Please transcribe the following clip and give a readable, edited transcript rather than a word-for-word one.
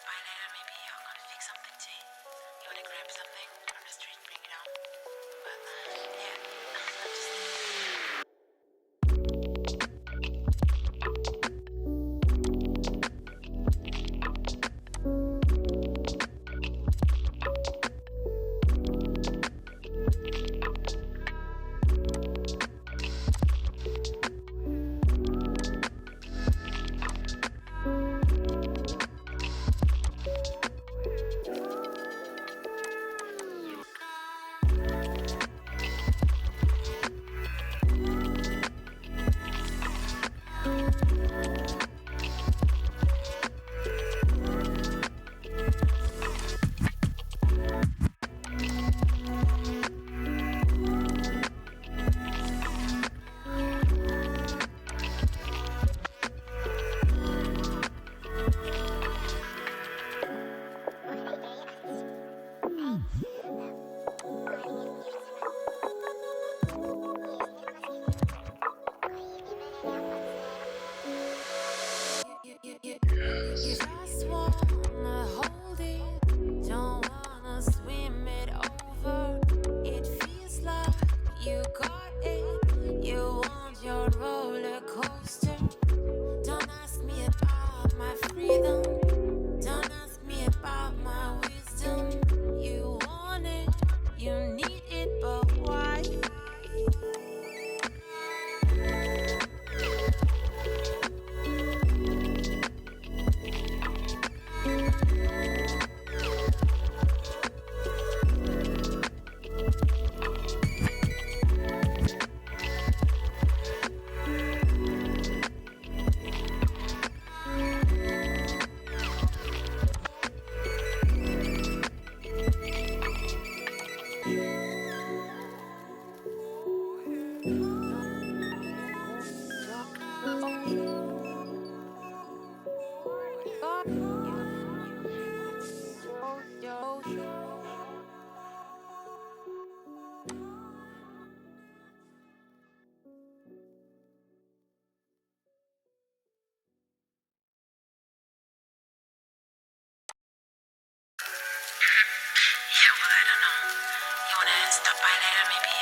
by later. Maybe you're gonna fix something tea. You wanna grab something from the street, bring it home. But yeah, I'm just. You just wanna hold it, don't wanna swim it over. It feels like you got it. You want your roller coaster. Don't ask me about my freedom. Don't ask me about my wisdom. You want it, you need it, but why? Yeah, well, I don't know. You wanna stop by later, maybe?